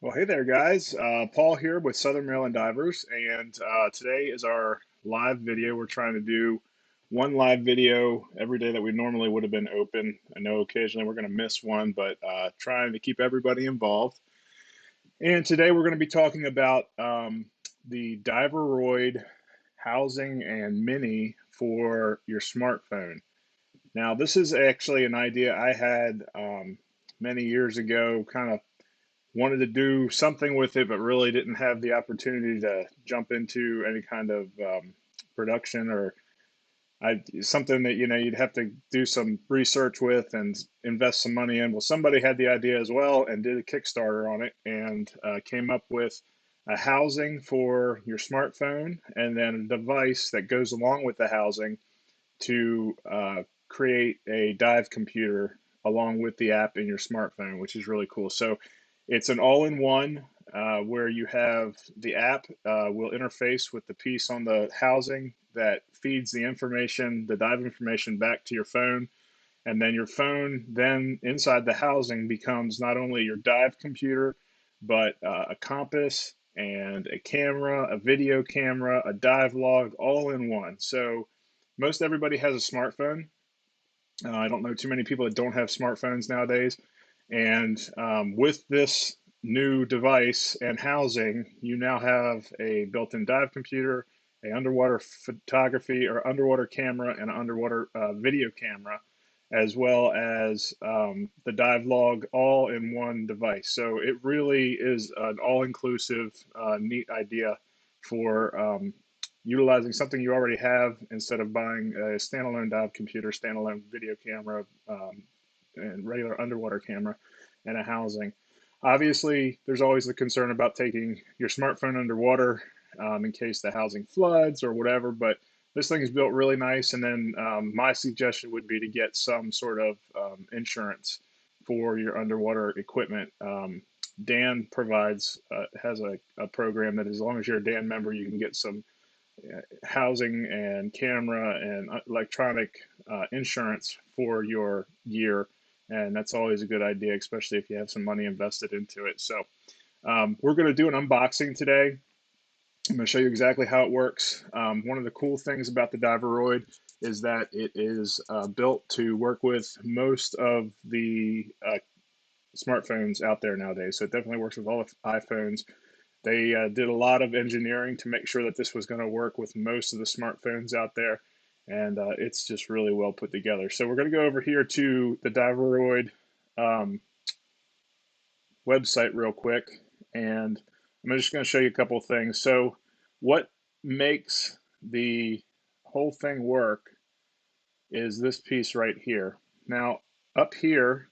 Well, hey there, guys. Paul here with Southern Maryland Divers, and today is our live video. We're trying to do one live video every day that we normally would have been open. I know occasionally we're going to miss one, but trying to keep everybody involved. And today we're going to be talking about the Diveroid housing and mini for your smartphone. Now, this is actually an idea I had many years ago, kind of wanted to do something with it, but really didn't have the opportunity to jump into any kind of production or something that you'd have to do some research with and invest some money in. Well, somebody had the idea as well and did a Kickstarter on it and came up with a housing for your smartphone and then a device that goes along with the housing to create a dive computer along with the app in your smartphone, which is really cool. So it's an all-in-one where you have the app will interface with the piece on the housing that feeds the information, the dive information back to your phone. And then your phone then inside the housing becomes not only your dive computer, but a compass and a camera, a video camera, a dive log, all in one. So most everybody has a smartphone. I don't know too many people that don't have smartphones nowadays. And with this new device and housing, you now have a built-in dive computer, a underwater photography or underwater camera, and an underwater video camera, as well as the dive log all in one device. So it really is an all-inclusive, neat idea for utilizing something you already have instead of buying a standalone dive computer, standalone video camera, and regular underwater camera and a housing. Obviously, there's always the concern about taking your smartphone underwater in case the housing floods or whatever, but this thing is built really nice. And then my suggestion would be to get some sort of insurance for your underwater equipment. Dan provides, has a program that as long as you're a Dan member, you can get some housing and camera and electronic insurance for your gear. And that's always a good idea, especially if you have some money invested into it. So we're going to do an unboxing today. I'm going to show you exactly how it works. One of the cool things about the Diveroid is that it is built to work with most of the smartphones out there nowadays. So it definitely works with all the iPhones. They did a lot of engineering to make sure that this was going to work with most of the smartphones out there, and it's just really well put together. So we're going to go over here to the Diveroid website real quick, and I'm just going to show you a couple of things. So what makes the whole thing work is this piece right here. Now, up here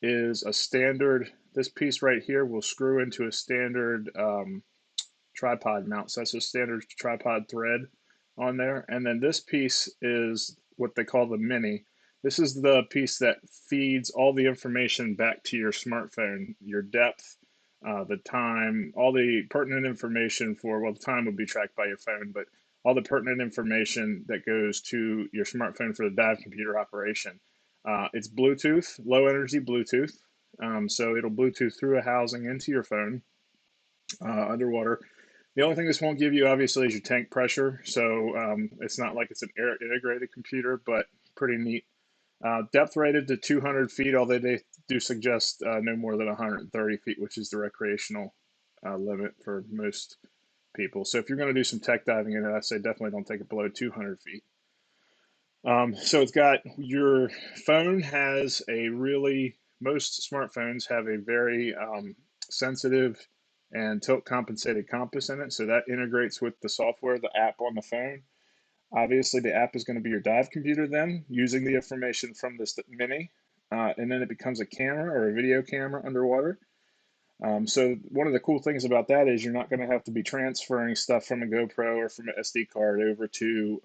is a standard, this piece right here will screw into a standard tripod mount. So that's a standard tripod thread on there. And then this piece is what they call the mini. This is the piece that feeds all the information back to your smartphone, your depth, the time, all the pertinent information for, well, the time would be tracked by your phone, but all the pertinent information that goes to your smartphone for the dive computer operation. It's Bluetooth, low energy Bluetooth. So it'll Bluetooth through a housing into your phone underwater. The only thing this won't give you, obviously, is your tank pressure. So it's not like it's an air integrated computer, but pretty neat. Depth rated to 200 feet, although they do suggest no more than 130 feet, which is the recreational limit for most people. So if you're going to do some tech diving in it, I say definitely don't take it below 200 feet. So it's got, your phone has a really, most smartphones have a very sensitive and tilt compensated compass in it. So that integrates with the software, the app on the phone. Obviously, the app is going to be your dive computer then, using the information from this mini, and then it becomes a camera or a video camera underwater. So one of the cool things about that is you're not going to have to be transferring stuff from a GoPro or from an SD card over to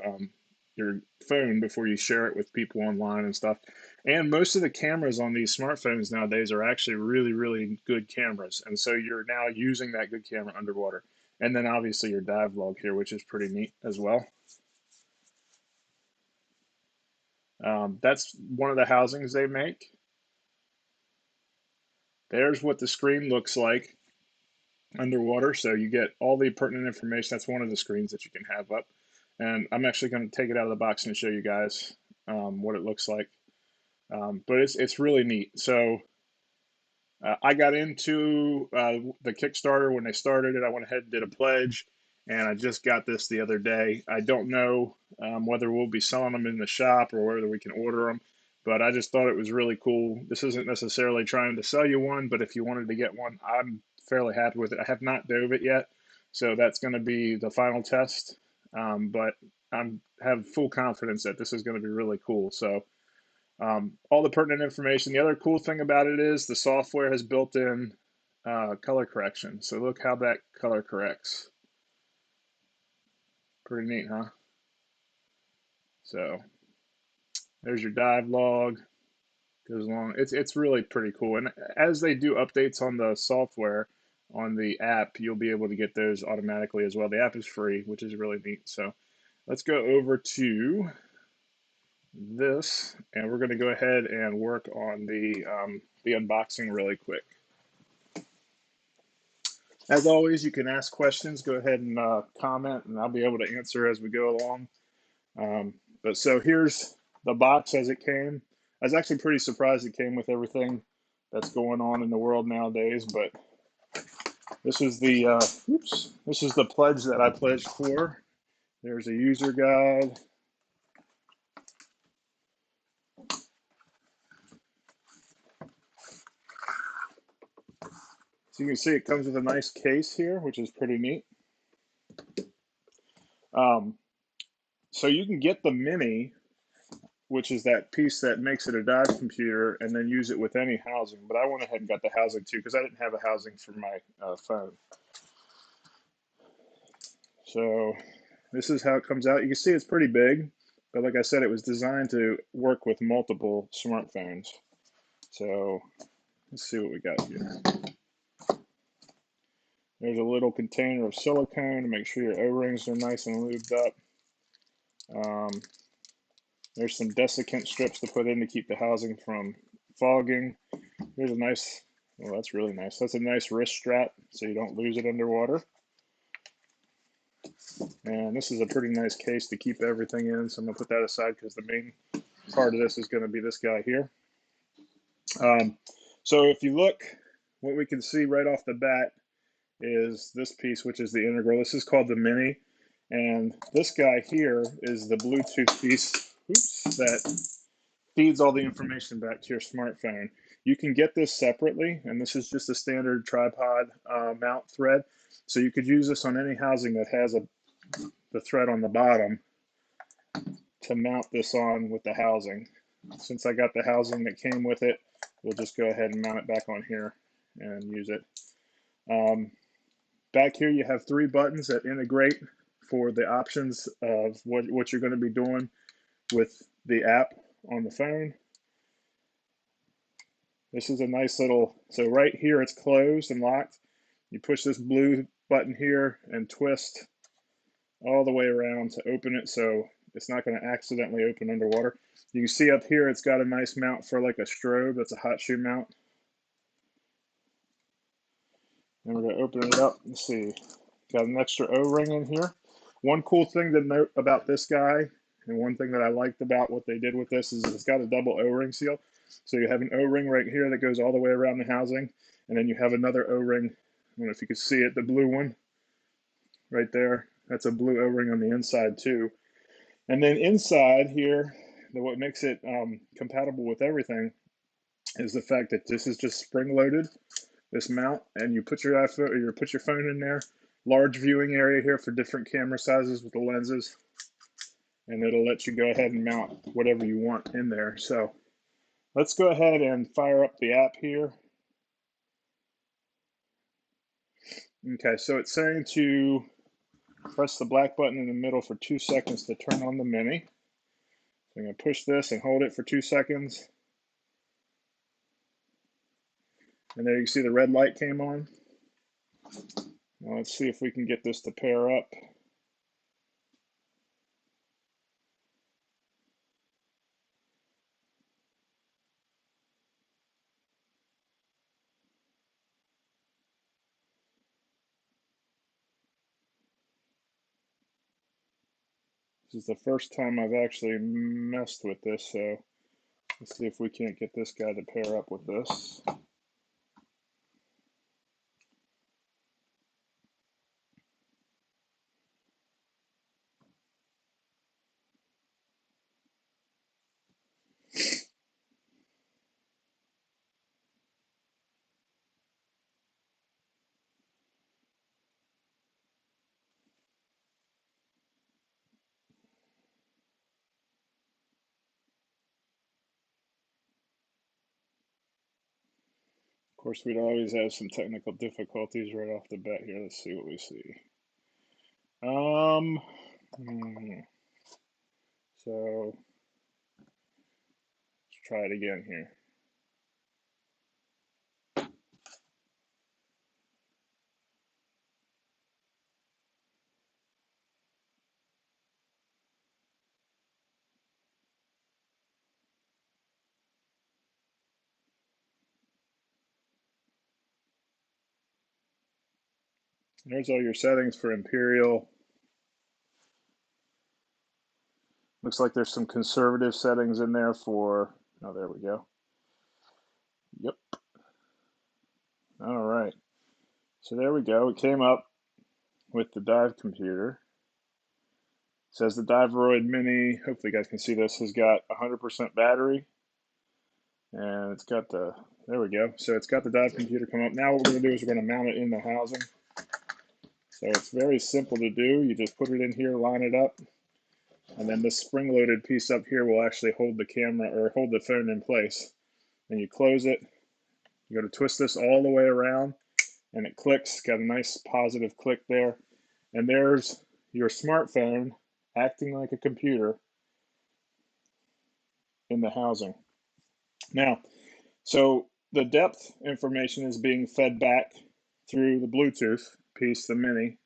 your phone before you share it with people online and stuff. And most of the cameras on these smartphones nowadays are actually really, really good cameras. And so you're now using that good camera underwater. And then obviously your dive log here, which is pretty neat as well. That's one of the housings they make. There's what the screen looks like. underwater. So you get all the pertinent information. That's one of the screens that you can have up. And I'm actually going to take it out of the box and show you guys what it looks like. But it's really neat. So I got into the Kickstarter when they started it. I went ahead and did a pledge, and I just got this the other day. I don't know whether we'll be selling them in the shop or whether we can order them, but I just thought it was really cool. This isn't necessarily trying to sell you one, but if you wanted to get one, I'm fairly happy with it. I have not dove it yet, so that's going to be the final test. But I have full confidence that this is going to be really cool. So all the pertinent information. The other cool thing about it is the software has built-in color correction. So look how that color corrects. Pretty neat, huh? So there's your dive log. Goes along. It's really pretty cool. And as they do updates on the software on the app, you'll be able to get those automatically as well. The app is free, which is really neat. So let's go over to this, and we're going to go ahead and work on the unboxing really quick. As always, you can ask questions. Go ahead and comment, and I'll be able to answer as we go along. But so here's the box as it came. I was actually pretty surprised it came with everything that's going on in the world nowadays. But this is the this is the pledge that I pledged for. There's a user guide. So you can see it comes with a nice case here, which is pretty neat. So you can get the mini, which is that piece that makes it a dive computer, and then use it with any housing. But I went ahead and got the housing too because I didn't have a housing for my phone. So this is how it comes out. You can see it's pretty big, but like I said, it was designed to work with multiple smartphones. So let's see what we got here. There's a little container of silicone to make sure your O-rings are nice and lubed up. There's some desiccant strips to put in to keep the housing from fogging. Here's a nice, well, that's really nice. That's a nice wrist strap so you don't lose it underwater. And this is a pretty nice case to keep everything in. So I'm going to put that aside because the main part of this is going to be this guy here. So if you look, what we can see right off the bat is this piece, which is the integral. This is called the Mini. And this guy here is the Bluetooth piece, that feeds all the information back to your smartphone. You can get this separately, and this is just a standard tripod mount thread. So you could use this on any housing that has the thread on the bottom to mount this on with the housing. Since I got the housing that came with it, we'll just go ahead and mount it back on here and use it. Back here you have 3 buttons that integrate for the options of what you're going to be doing with the app on the phone. This is a nice little, so right here it's closed and locked. You push this blue button here and twist all the way around to open it so it's not going to accidentally open underwater. You can see up here it's got a nice mount for like a strobe. That's a hot shoe mount. And we're going to open it up and see. Got an extra O-ring in here. One cool thing to note about this guy, and one thing that I liked about what they did with this, is it's got a double O-ring seal. So you have an O-ring right here that goes all the way around the housing, and then you have another O-ring. I don't know if you can see it, the blue one right there. That's a blue O-ring on the inside too. And then inside here, what makes it compatible with everything is the fact that this is just spring-loaded, this mount, and you put your iPhone or you put your phone in there. Large viewing area here for different camera sizes with the lenses, and it'll let you go ahead and mount whatever you want in there. So let's go ahead and fire up the app here. Okay, so it's saying to press the black button in the middle for 2 seconds to turn on the Mini. So I'm going to push this and hold it for 2 seconds. And there you see the red light came on. Now let's see if we can get this to pair up. This is the first time I've actually messed with this, so let's see if we can't get this guy to pair up with this. Of course, we'd always have some technical difficulties right off the bat here. Let's see what we see. Um, so let's try it again here. There's all your settings for Imperial. Looks like there's some conservative settings in there for, oh, there we go. Yep. All right. So there we go. It came up with the dive computer. It says the Diveroid Mini, hopefully you guys can see this, has got 100% battery. And it's got the, there we go. So it's got the dive computer come up. Now what we're going to do is we're going to mount it in the housing. So it's very simple to do. You just put it in here, line it up, and then this spring-loaded piece up here will actually hold the camera or hold the phone in place. Then you close it. You go to twist this all the way around, and it clicks. Got a nice positive click there. And there's your smartphone acting like a computer in the housing. Now, so the depth information is being fed back through the Bluetooth piece, the Mini,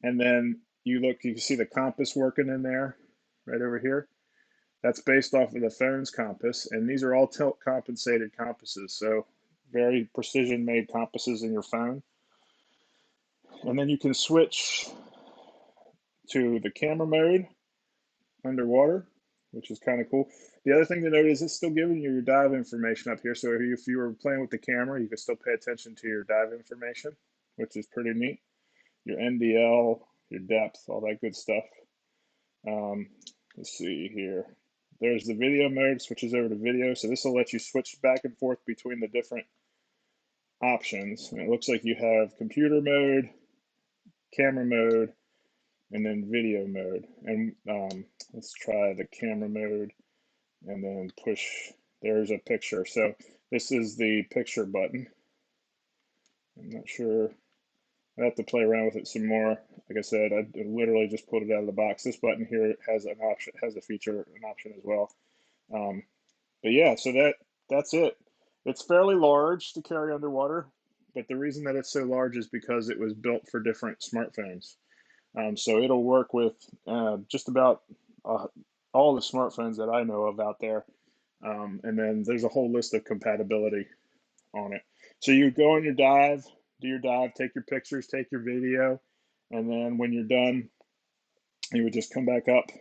and then you can see the compass working in there, right over here. That's based off of the phone's compass, and these are all tilt compensated compasses, so very precision made compasses in your phone. And then you can switch to the camera mode underwater, which is kind of cool. The other thing to note is it's still giving you your dive information up here. So if you were playing with the camera, you can still pay attention to your dive information, which is pretty neat. Your NDL, your depth, all that good stuff. Let's see here. There's the video mode, switches over to video. So this will let you switch back and forth between the different options. And it looks like you have computer mode, camera mode, and then video mode. And let's try the camera mode and then push. There's a picture. So this is the picture button. I'm not sure. I have to play around with it some more. Like I said, I literally just pulled it out of the box. This button here has an option, has a feature, an option as well. But yeah, so that's it. It's fairly large to carry underwater, but the reason that it's so large is because it was built for different smartphones. So it'll work with just about all the smartphones that I know of out there. And then there's a whole list of compatibility on it. So you go on your dive, do your dive, take your pictures, take your video, and then when you're done, you would just come back up,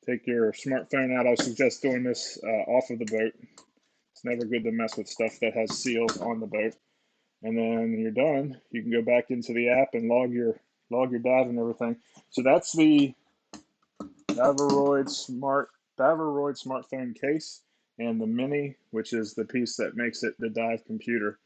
take your smartphone out. I would suggest doing this off of the boat. It's never good to mess with stuff that has seals on the boat. And then you're done. You can go back into the app and log your dive and everything. So that's the Diveroid smartphone case and the Mini, which is the piece that makes it the dive computer.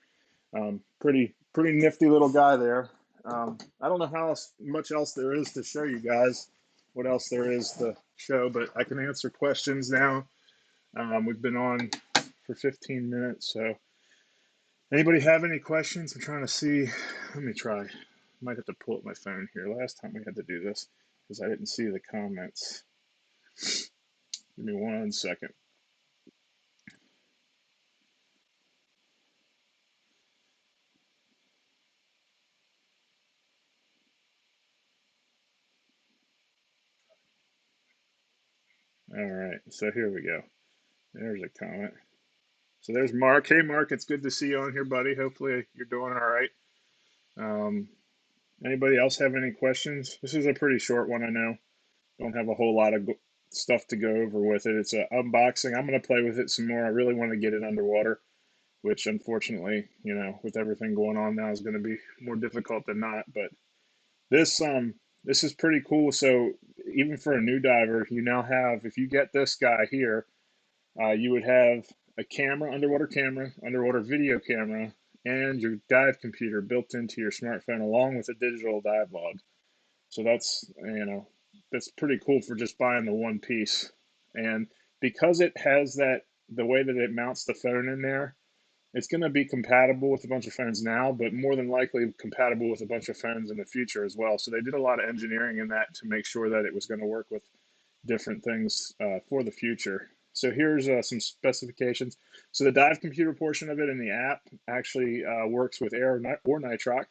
Pretty nifty little guy there. I don't know how much else there is to show you guys, what else there is to show, but I can answer questions now. We've been on for 15 minutes, so anybody have any questions? I'm trying to see. Let me try. Might have to pull up my phone here. Last time we had to do this because I didn't see the comments. Give me 1 second. All right, so here we go. There's a comment. So there's Mark. Hey, Mark, it's good to see you on here, buddy. Hopefully you're doing all right. Anybody else have any questions? This is a pretty short one, I know. Don't have a whole lot of stuff to go over with it. It's an unboxing. I'm going to play with it some more. I really want to get it underwater, which unfortunately, with everything going on now is going to be more difficult than not. But this is pretty cool. So even for a new diver, you now have, if you get this guy here, you would have a camera, underwater video camera, and your dive computer built into your smartphone along with a digital dive log. So that's pretty cool for just buying the one piece. And because it has the way that it mounts the phone in there, it's going to be compatible with a bunch of phones now, but more than likely compatible with a bunch of phones in the future as well. So they did a lot of engineering in that to make sure that it was going to work with different things for the future. So here's some specifications. So the dive computer portion of it in the app actually works with air or nitrox.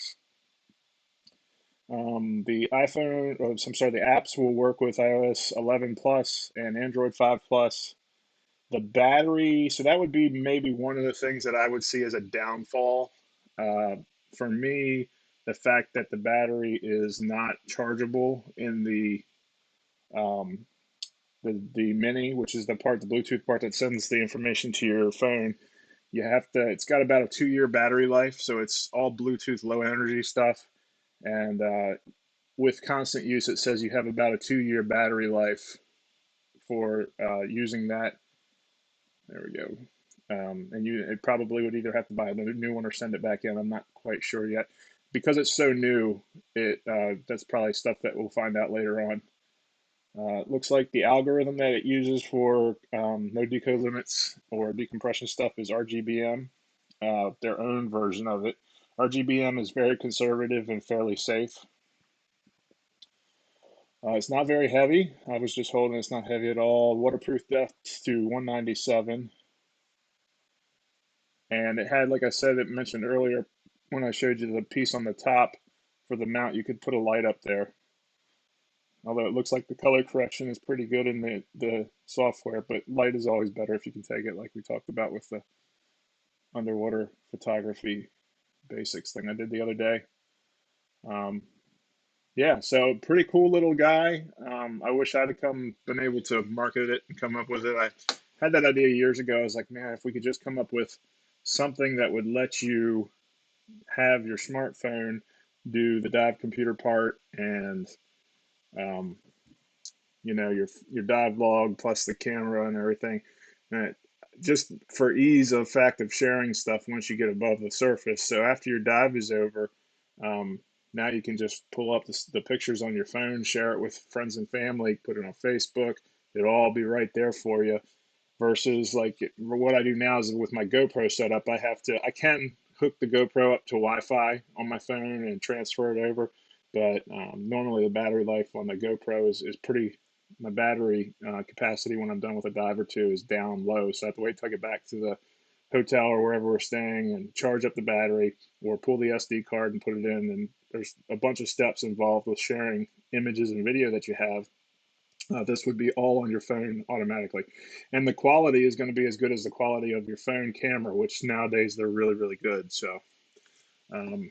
The iPhone, or I'm sorry, the apps will work with iOS 11 plus and Android 5 plus. The battery, so that would be maybe one of the things that I would see as a downfall. Uh, for me, the fact that the battery is not chargeable in um, the mini, which is the Bluetooth part that sends the information to your phone. It's got about a 2 year battery life, so it's all Bluetooth low energy stuff. And with constant use, it says you have about a 2 year battery life for using that. There we go. And it probably would either have to buy a new one or send it back in. I'm not quite sure yet. Because it's so new, that's probably stuff that we'll find out later on. It looks like the algorithm that it uses for no decode limits or decompression stuff is RGBM, their own version of it. RGBM is very conservative and fairly safe. It's not very heavy. I was just holding it's not heavy at all. Waterproof depth to 197. And it had, like I said, it mentioned earlier when I showed you the piece on the top for the mount, you could put a light up there. Although it looks like the color correction is pretty good in the software, but light is always better if you can take it, like we talked about with the underwater photography basics thing I did the other day. Um, yeah, so pretty cool little guy. I wish I'd have been able to market it and come up with it. I had that idea years ago. I was like, man, if we could just come up with something that would let you have your smartphone do the dive computer part and um, your dive log plus the camera and everything. And just for ease of fact of sharing stuff once you get above the surface. So after your dive is over, um, now you can just pull up the pictures on your phone, share it with friends and family, put it on Facebook. It'll all be right there for you. Versus like what I do now is with my GoPro setup, I can hook the GoPro up to Wi-Fi on my phone and transfer it over. But normally the battery life on the GoPro is pretty, my battery capacity when I'm done with a dive or two is down low. So I have to wait till I get back to the hotel or wherever we're staying and charge up the battery or pull the SD card and put it in. And there's a bunch of steps involved with sharing images and video that you have. This would be all on your phone automatically. And the quality is going to be as good as the quality of your phone camera, which nowadays they're really, really good. So um,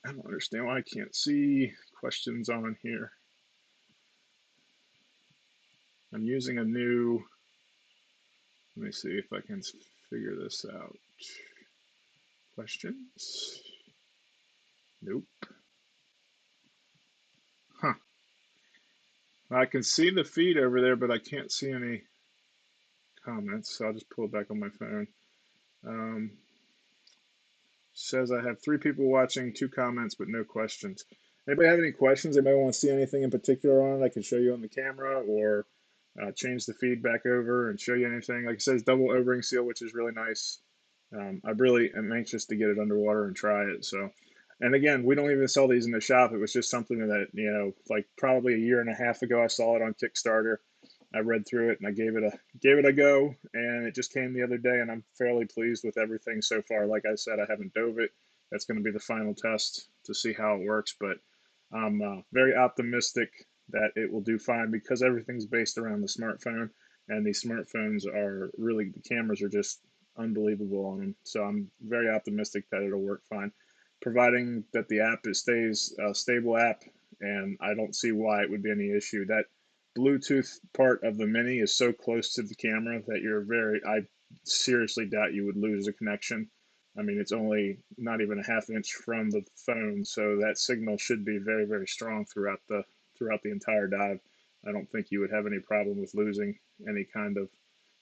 I don't understand why I can't see questions on here. I'm using let me see if I can figure this out. Questions? Nope. Huh. I can see the feed over there, but I can't see any comments. So I'll just pull it back on my phone. Um, Says I have 3 people watching, 2 comments, but no questions. Anybody have any questions? Anybody want to see anything in particular on it? I can show you on the camera or change the feed back over and show you anything. Like it says, double O-ring seal, which is really nice. I really am anxious to get it underwater and try it. So, and again, we don't even sell these in the shop. It was just something that, like probably a year and a half ago, I saw it on Kickstarter. I read through it and I gave it a go, and it just came the other day, and I'm fairly pleased with everything so far. Like I said, I haven't dove it. That's going to be the final test to see how it works, but I'm very optimistic that it will do fine because everything's based around the smartphone, and these smartphones are really, the cameras are just unbelievable on them. So I'm very optimistic that it'll work fine. providing that the app stays a stable app, and I don't see why it would be any issue. That Bluetooth part of the Mini is so close to the camera that I seriously doubt you would lose a connection. I mean, it's only not even a half inch from the phone, so that signal should be very, very strong throughout the entire dive. I don't think you would have any problem with losing any kind of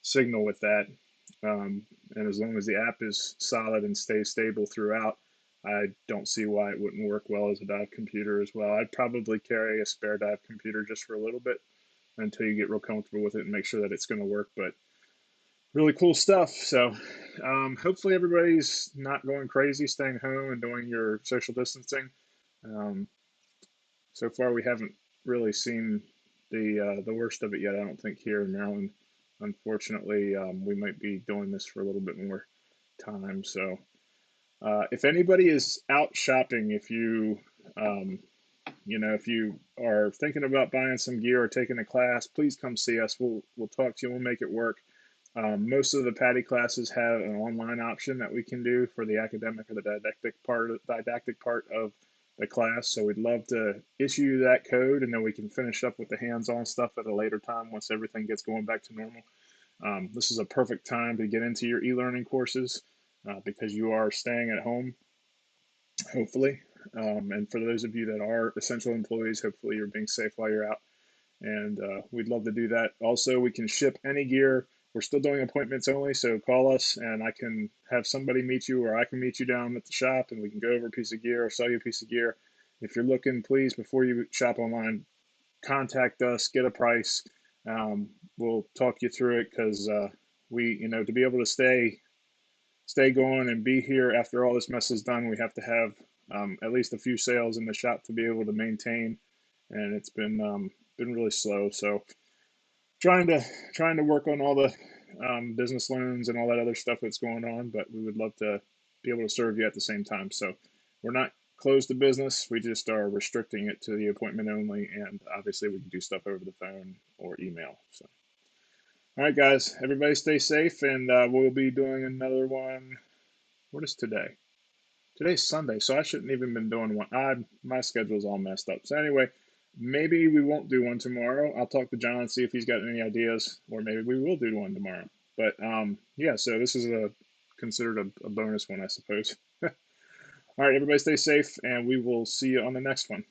signal with that. And as long as the app is solid and stays stable throughout, I don't see why it wouldn't work well as a dive computer as well. I'd probably carry a spare dive computer just for a little bit until you get real comfortable with it and make sure that it's going to work. But really cool stuff. So hopefully everybody's not going crazy, staying home and doing your social distancing. Um, so far, we haven't really seen the worst of it yet. I don't think here in Maryland. Unfortunately, we might be doing this for a little bit more time. So if anybody is out shopping, um, if you are thinking about buying some gear or taking a class, please come see us. We'll talk to you. We'll make it work. Most of the PADI classes have an online option that we can do for the academic or the didactic part of the class. So we'd love to issue you that code, and then we can finish up with the hands-on stuff at a later time once everything gets going back to normal. This is a perfect time to get into your e-learning courses because you are staying at home, hopefully. And for those of you that are essential employees, hopefully you're being safe while you're out. And we'd love to do that. Also, we can ship any gear. We're still doing appointments only, so call us and I can have somebody meet you, or I can meet you down at the shop and we can go over a piece of gear or sell you a piece of gear. If you're looking, please, before you shop online, contact us, get a price. We'll talk you through it because to be able to stay going and be here after all this mess is done, we have to have at least a few sales in the shop to be able to maintain. And it's been really slow. So trying to work on all the business loans and all that other stuff that's going on, but we would love to be able to serve you at the same time. So we're not closed to business. We just are restricting it to the appointment only, and obviously we can do stuff over the phone or email. So, all right, guys, everybody stay safe, and we'll be doing another one. What is today? Today's Sunday, so I shouldn't even been doing one. My schedule's all messed up. So anyway, maybe we won't do one tomorrow. I'll talk to John and see if he's got any ideas, or maybe we will do one tomorrow. But yeah, so this is considered a bonus one, I suppose. All right, everybody stay safe, and we will see you on the next one.